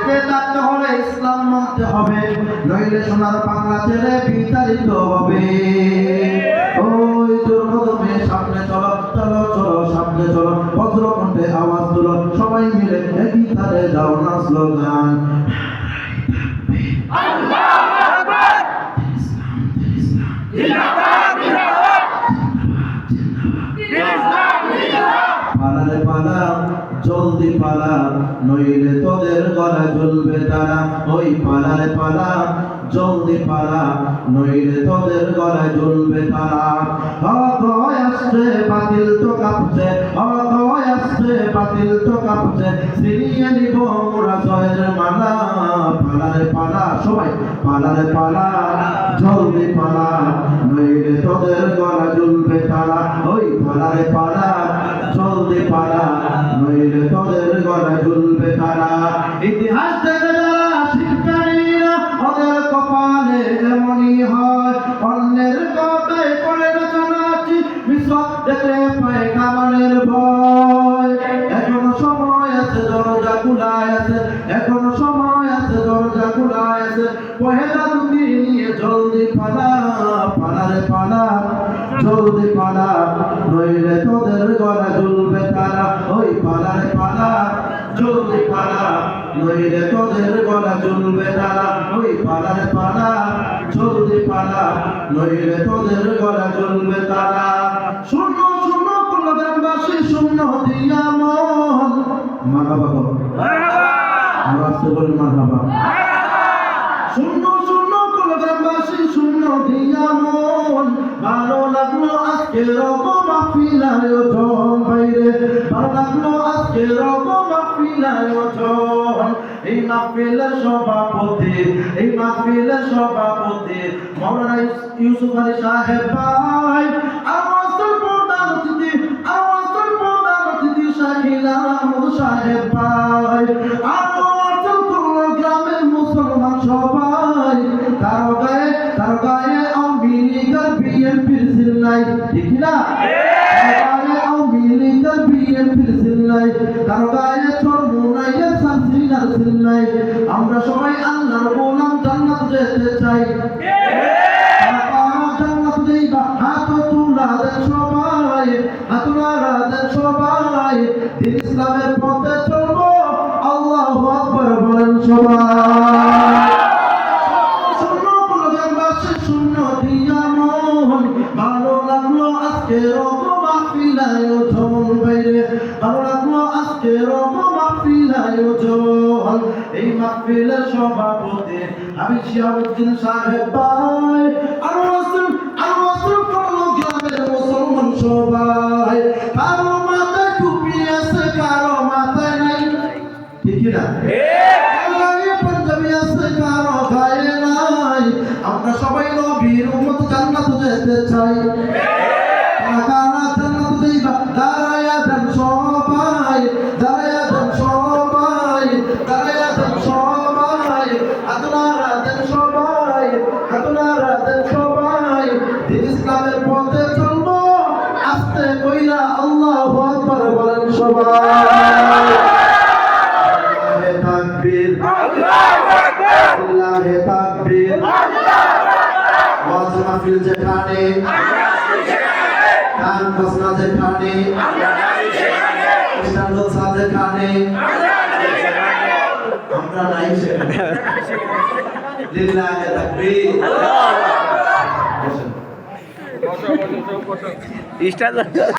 বেঁচে থাকতে হলে ইসলাম মানতে হবে, নইলে সোনার বাংলা ছেড়ে বিতাড়িত হবে। ওই তোর কদমে সামনে চলো, চলো চলো সামনে চলো, বজ্রকণ্ঠে আওয়াজ তুলো, সবাই মিলে একই তালে দাও না স্লোগান, পালারে পালা জলদি পালা, নইলে তোদের গলা জ্বলবে তারা। ওই পালারে পালা জলদি পালা, নইলে তোদের গলা জ্বলবে তারা। হয় আসছে বাতিল তো কাঁপছে, হয় আসছে বাতিল তো কাঁপছে, ছিনিয়ে নিব মোরা জয়ের মালা। পালারে পালা সবাই, পালারে পালা জলদি পালা, নইলে তোদের গলা জ্বলবে তারা। ওই পালারে পালা জলদি পালা, নইলে তোদের গলা জ্বলবে তারা। ইতিহাস থেকে যারা শিক্ষারীরা, ওদের কপালে এমনই হয়, অন্যের কথায় করে নাচানাচি, বিশ্বক দেখলে পায় কামানের ভয়। এখনো সময় আছে, দরজা খোলায় আছে, এখনো সময় আছে, দরজা খোলায় আছে, পহেলা দুটি নিয়ে জলদি পালা। পালারে পালা জলদি পালা, নইলে তোদের গলা জ্বলবে তারা। ওই পালারে পালা জলদি পালা, নইলে তোদের গলা জ্বলবে তারা। ওই পালারে পালা জলদি পালা, নইলে তোদের গলা জ্বলবে তারা। শূন্য শূন্য কোন গ্রামবাসী শূন্য দিয়া মন, মারহাবা করো, আওয়াজ তো বলি মারহাবা। শূন্য শূন্য কোন গ্রামবাসী শূন্য দিয়া মন, ভালো লাগলো আজকে রব মাহফিল আয়োজন, বাইরে ভালো লাগলো আজকে রব মাহফিল আয়োজন। এই মাহফিলের সভাপতি, এই মাহফিলের সভাপতি মাওলানা ইউসুফ আলী সাহেব ভাই, আওয়াজের প্রধান অতিথি, আওয়াজের প্রধান অতিথি শাকিল আহমদ সাহেব ভাই, আওয়াজের পুরো গ্রামের মুসলমান সবাই, কারো গায়ে আওয়ামী লীগ আর বিএনপির সিল্লাই, ঠিক না? কারো গায়ে আওয়ামী লীগ আর বিএনপির সিল্লাই, কারো গায়ে চরমোনাইয়া সানসিনার সিল্লাই। আমরা সবাই আল্লাহর গোলাম, জান্নাত যেতে চাই। জান্নাত যাইবা, হাত তুলা দেন সবাই, হাত তুলা দেন সবাই, দিন ইসলামের পথে চলবো, আল্লাহু আকবার বলেন সবাই। শূন্য কোন গ্রামবাসী শূন্য দিয়া মন, ভালো লাগলো আজকে রব মাহফিল আয়োজন, বাইরে ভালো লাগলো আজকে রব মাহফিল আয়োজন। এই মাহফিলের সভাপতি আমি শিহাবুদ্দিন সাহেব ভাই, আওয়াজ করলো গ্রামের মুসলমান সবাই, কারো মাথায় টুপি আছে, কারো মাথায় নাই, ঠিক না? পাঞ্জাবি আছে, কারো গায়ে নাই। আমরা সবাই নবীর উম্মত, জান্নাত যেতে চাই। কারা জান্নাত যাইবা, দাঁড়ায়া দেন সবাই, দাঁড়ায়া দেন সবাই, দাঁড়ায়া দেন সবাই, হাত নাড়া দেন সবাই, হাত নাড়া দেন সবাই, দিন ইসলামের পথে চলবো, আস্তে কইরা আল্লাহু আকবার বলেন সবাই। তাকবীর, আল্লাহু আকবার, আল্লাহু তাকবীর। ওয়াজ মাহফিল যেখানে, গান বাজনা যেখানে, অনুষ্ঠান জলসা যেখানে, আমরা নাই সেখানে। লিল্লাহি তাকবীর। বসেন।